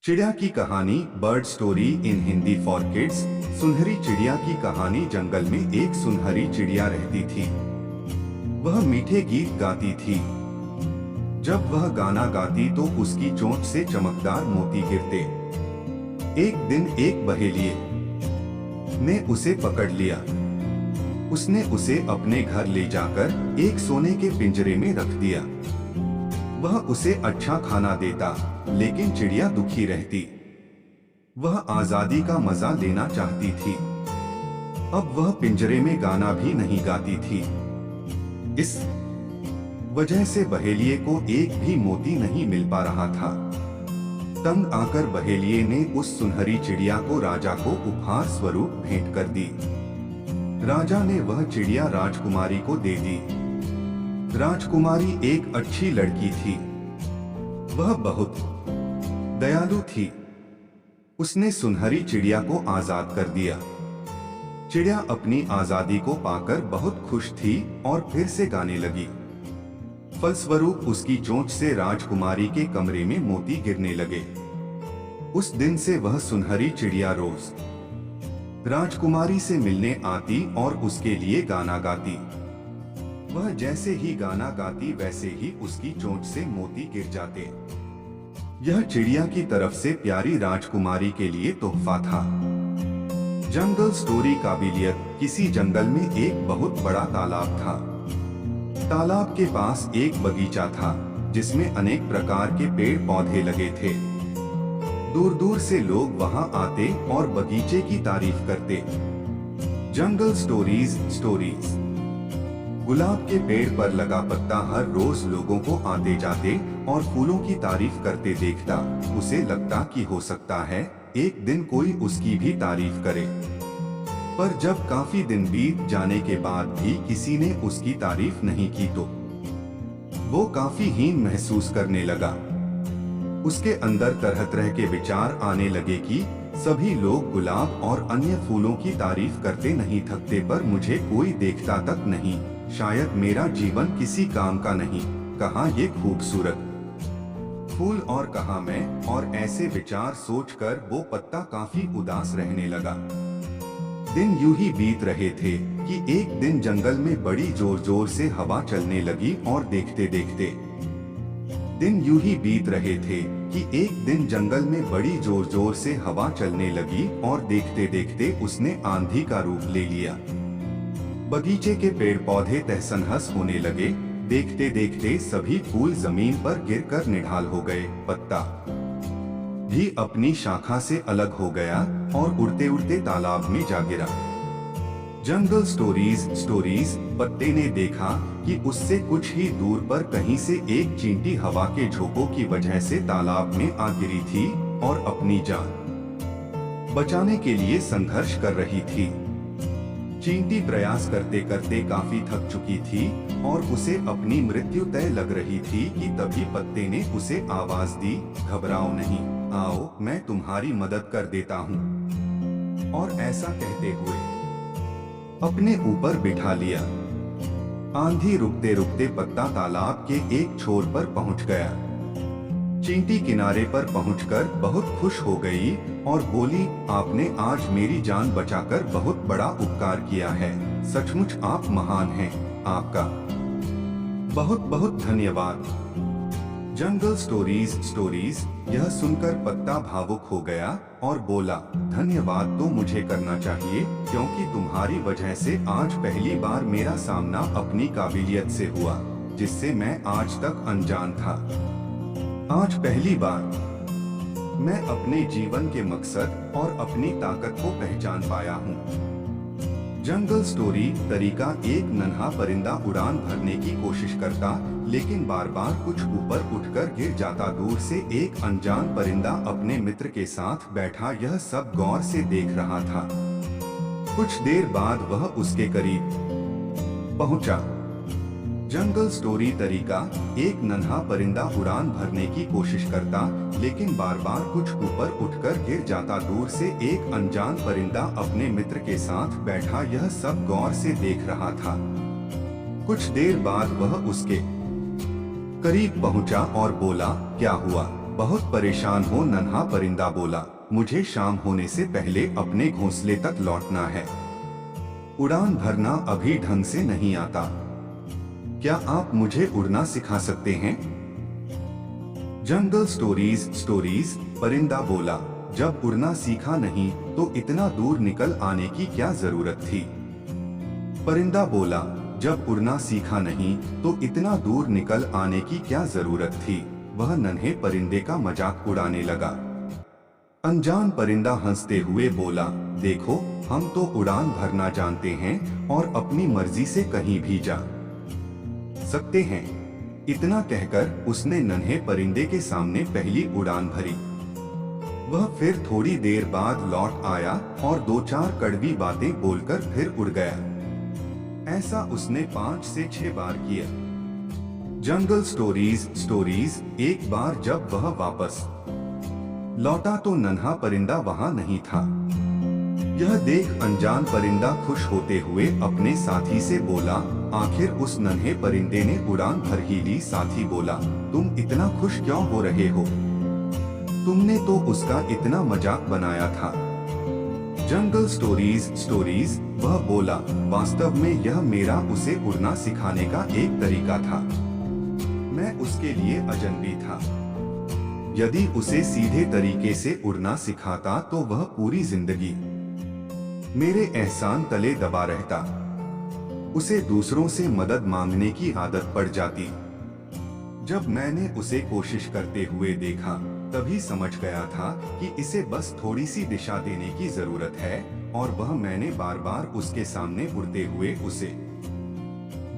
चिड़िया की कहानी bird story in Hindi for kids. सुनहरी चिड़िया की कहानी। जंगल में एक सुनहरी चिड़िया रहती थी। वह मीठे गीत गाती थी। जब वह गाना गाती तो उसकी चोंच से चमकदार मोती गिरते। एक दिन एक बहेलिये ने उसे पकड़ लिया। उसने उसे अपने घर ले जाकर एक सोने के पिंजरे में रख दिया। वह उसे अच्छा खाना देता, लेकिन चिड़िया दुखी रहती। वह आजादी का मजा लेना चाहती थी। अब वह पिंजरे में गाना भी नहीं गाती थी। इस वजह से बहेलिये को एक भी मोती नहीं मिल पा रहा था। तंग आकर बहेलिये ने उस सुनहरी चिड़िया को राजा को उपहार स्वरूप भेंट कर दी। राजा ने वह चिड़िया राजकुमारी को दे दी। राजकुमारी एक अच्छी लड़की थी। वह बहुत दयालु थी। उसने सुनहरी चिड़िया को आजाद कर दिया। चिड़िया अपनी आजादी को पाकर बहुत खुश थी और फिर से गाने लगी। फलस्वरूप उसकी चोंच से राजकुमारी के कमरे में मोती गिरने लगे। उस दिन से वह सुनहरी चिड़िया रोज राजकुमारी से मिलने आती और उसके लिए गाना गाती। वह जैसे ही गाना गाती वैसे ही उसकी चोंच से मोती गिर जाते। यह चिड़िया की तरफ से प्यारी राजकुमारी के लिए तोहफा था। जंगल स्टोरी काबिलियत। किसी जंगल में एक बहुत बड़ा तालाब था। तालाब के पास एक बगीचा था जिसमें अनेक प्रकार के पेड़ पौधे लगे थे। दूर दूर से लोग वहां आते और बगीचे की तारीफ करते। जंगल स्टोरीज। गुलाब के पेड़ पर लगा पत्ता हर रोज लोगों को आते जाते और फूलों की तारीफ करते देखता। उसे लगता कि हो सकता है एक दिन कोई उसकी भी तारीफ करे। पर जब काफी दिन बीत जाने के बाद भी किसी ने उसकी तारीफ नहीं की तो वो काफी हीन महसूस करने लगा। उसके अंदर तरह तरह के विचार आने लगे कि सभी लोग गुलाब और अन्य फूलों की तारीफ करते नहीं थकते, पर मुझे कोई देखता तक नहीं। शायद मेरा जीवन किसी काम का नहीं। कहाँ ये खूबसूरत फूल और कहाँ मैं। और ऐसे विचार सोचकर वो पत्ता काफी उदास रहने लगा। दिन यूं ही बीत रहे थे कि एक दिन जंगल में बड़ी जोर जोर से हवा चलने लगी और देखते देखते दिन यूं ही बीत रहे थे कि एक दिन जंगल में बड़ी जोर जोर से हवा चलने लगी और देखते देखते उसने आंधी का रूप ले लिया। बगीचे के पेड़ पौधे तहस-नहस होने लगे। देखते देखते सभी फूल जमीन पर गिरकर निढाल हो गए। पत्ता भी अपनी शाखा से अलग हो गया और उड़ते उड़ते तालाब में जा गिरा। जंगल स्टोरीज। पत्ते ने देखा कि उससे कुछ ही दूर पर कहीं से एक चींटी हवा के झोंकों की वजह से तालाब में आ गिरी थी और अपनी जान बचाने के लिए संघर्ष कर रही थी। चींटी प्रयास करते करते काफी थक चुकी थी और उसे अपनी मृत्यु तय लग रही थी कि तभी पत्ते ने उसे आवाज दी, घबराओ नहीं, आओ मैं तुम्हारी मदद कर देता हूँ। और ऐसा कहते हुए अपने ऊपर बिठा लिया। आंधी रुकते रुकते पत्ता तालाब के एक छोर पर पहुंच गया। चींटी किनारे पर पहुंचकर बहुत खुश हो गई और बोली, आपने आज मेरी जान बचाकर बहुत बड़ा उपकार किया है। सचमुच आप महान हैं। आपका बहुत बहुत धन्यवाद। जंगल स्टोरीज। यह सुनकर पत्ता भावुक हो गया और बोला, धन्यवाद तो मुझे करना चाहिए क्योंकि तुम्हारी वजह से आज पहली बार मेरा सामना अपनी काबिलियत से हुआ, जिससे मैं आज तक अनजान था। आज पहली बार मैं अपने जीवन के मकसद और अपनी ताकत को पहचान पाया हूँ। जंगल स्टोरी तरीका। एक नन्हा परिंदा उड़ान भरने की कोशिश करता, लेकिन बार बार कुछ ऊपर उठकर गिर जाता। दूर से एक अनजान परिंदा अपने मित्र के साथ बैठा यह सब गौर से देख रहा था। कुछ देर बाद वह उसके करीब पहुंचा। जंगल स्टोरी तरीका। एक नन्हा परिंदा उड़ान भरने की कोशिश करता, लेकिन बार बार कुछ ऊपर उठकर गिर जाता। दूर से एक अनजान परिंदा अपने मित्र के साथ बैठा यह सब गौर से देख रहा था। कुछ देर बाद वह उसके करीब पहुंचा और बोला, क्या हुआ? बहुत परेशान हो नन्हा परिंदा बोला, मुझे शाम होने से पहले अपने घोंसले तक लौटना है। उड़ान भरना अभी ढंग से नहीं आता। क्या आप मुझे उड़ना सिखा सकते हैं? जंगल स्टोरीज परिंदा बोला, जब उड़ना सीखा नहीं तो इतना दूर निकल आने की क्या जरूरत थी। परिंदा बोला, जब उड़ना सीखा नहीं तो इतना दूर निकल आने की क्या जरूरत थी। वह नन्हे परिंदे का मजाक उड़ाने लगा। अनजान परिंदा हंसते हुए बोला, देखो हम तो उड़ान भरना जानते हैं और अपनी मर्जी से कहीं भी जा सकते हैं। इतना कहकर उसने नन्हे परिंदे के सामने पहली उड़ान भरी। वह फिर थोड़ी देर बाद लौट आया और 2-4 कड़वी बातें बोलकर फिर उड़ गया। ऐसा उसने 5 से 6 बार किया। जंगल स्टोरीज एक बार जब वह वापस लौटा तो नन्हा परिंदा वहां नहीं था। यह देख अनजान परिंदा खुश होते हुए अपने साथी से बोला, आखिर उस नन्हे परिंदे ने उड़ान भर ही ली। साथी बोला, तुम इतना खुश क्यों हो रहे हो? तुमने तो उसका इतना मजाक बनाया था। जंगल स्टोरीज वह बोला, वास्तव में यह मेरा उसे उड़ना सिखाने का एक तरीका था। मैं उसके लिए अजनबी था। यदि उसे सीधे तरीके से उड़ना सिखाता तो वह पूरी जिंदगी मेरे एहसान तले दबा रहता। उसे दूसरों से मदद मांगने की आदत पड़ जाती। जब मैंने उसे कोशिश करते हुए देखा तभी समझ गया था कि इसे बस थोड़ी सी दिशा देने की जरूरत है और वह मैंने बार बार उसके सामने उड़ते हुए उसे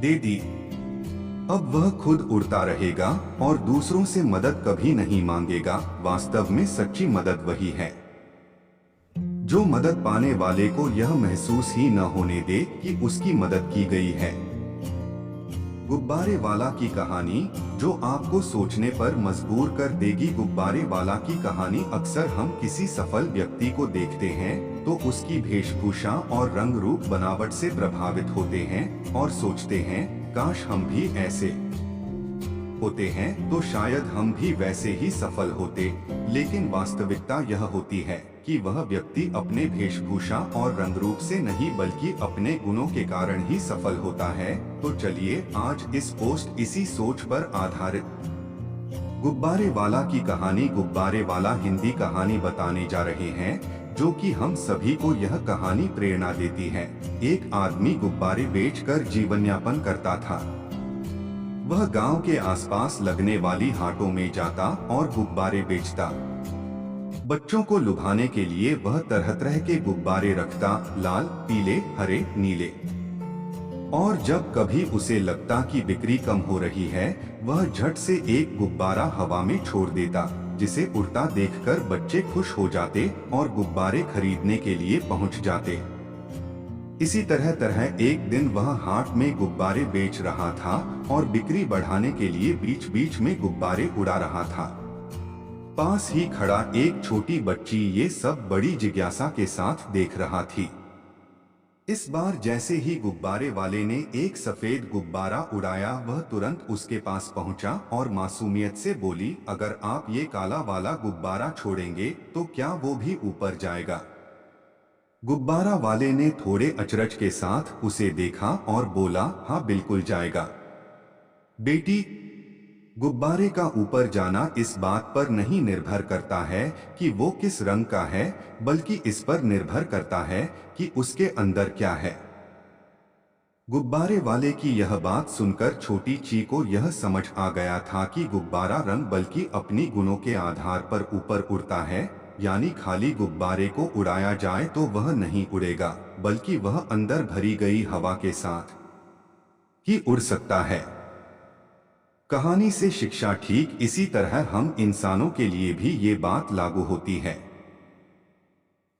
दे दी। अब वह खुद उड़ता रहेगा और दूसरों से मदद कभी नहीं मांगेगा। वास्तव में सच्ची मदद वही है जो मदद पाने वाले को यह महसूस ही न होने दे कि उसकी मदद की गई है। गुब्बारे वाला की कहानी, जो आपको सोचने पर मजबूर कर देगी। गुब्बारे वाला की कहानी अक्सर हम किसी सफल व्यक्ति को देखते हैं तो उसकी वेशभूषा और रंग रूप बनावट से प्रभावित होते हैं और सोचते हैं, काश हम भी ऐसे होते हैं तो शायद हम भी वैसे ही सफल होते। लेकिन वास्तविकता यह होती है कि वह व्यक्ति अपने वेशभूषा और रंग रूप से नहीं बल्कि अपने गुणों के कारण ही सफल होता है। तो चलिए आज इस पोस्ट इसी सोच पर आधारित गुब्बारे वाला की कहानी, गुब्बारे वाला हिंदी कहानी बताने जा रहे हैं, जो कि हम सभी को यह कहानी प्रेरणा देती है। एक आदमी गुब्बारे बेचकर जीवन यापन करता था। वह गांव के आसपास लगने वाली हाटों में जाता और गुब्बारे बेचता। बच्चों को लुभाने के लिए वह तरह तरह के गुब्बारे रखता, लाल, पीले, हरे, नीले। और जब कभी उसे लगता कि बिक्री कम हो रही है, वह झट से एक गुब्बारा हवा में छोड़ देता, जिसे उड़ता देखकर बच्चे खुश हो जाते और गुब्बारे खरीदने के लिए पहुंच जाते। इसी तरह एक दिन वह हाट में गुब्बारे बेच रहा था और बिक्री बढ़ाने के लिए बीच बीच में गुब्बारे उड़ा रहा था। पास ही खड़ा एक छोटी बच्ची ये सब बड़ी जिज्ञासा के साथ देख रहा थी। इस बार जैसे ही गुब्बारे वाले ने एक सफेद गुब्बारा उड़ाया, वह तुरंत उसके पास पहुंचा और मासूमियत से बोली, अगर आप ये काला वाला गुब्बारा छोड़ेंगे तो क्या वो भी ऊपर जाएगा? गुब्बारा वाले ने थोड़े अचरज के साथ उसे देखा और बोला, हाँ बिल्कुल जाएगा। बेटी, गुब्बारे का ऊपर जाना इस बात पर नहीं निर्भर करता है कि वो किस रंग का है, बल्कि इस पर निर्भर करता है कि उसके अंदर क्या है। गुब्बारे वाले की यह बात सुनकर छोटी ची को यह समझ आ गया था कि गुब्बारा रंग बल्कि अपनी गुणों के आधार पर ऊपर उड़ता है। यानी खाली गुब्बारे को उड़ाया जाए तो वह नहीं उड़ेगा, बल्कि वह अंदर भरी गई हवा के साथ ही उड़ सकता है। कहानी से शिक्षा ठीक इसी तरह हम इंसानों के लिए भी ये बात लागू होती है।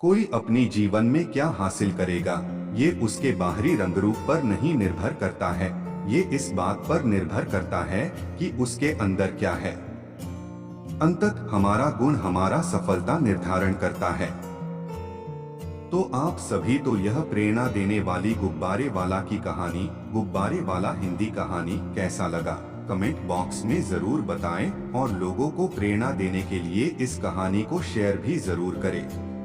कोई अपनी जीवन में क्या हासिल करेगा, ये उसके बाहरी रंग रूप पर नहीं निर्भर करता है, ये इस बात पर निर्भर करता है कि उसके अंदर क्या है। अंततः हमारा गुण हमारा सफलता निर्धारण करता है। तो आप सभी तो यह प्रेरणा देने वाली गुब्बारे वाला की कहानी, गुब्बारे वाला हिंदी कहानी कैसा लगा? कमेंट बॉक्स में जरूर बताएं और लोगों को प्रेरणा देने के लिए इस कहानी को शेयर भी जरूर करें।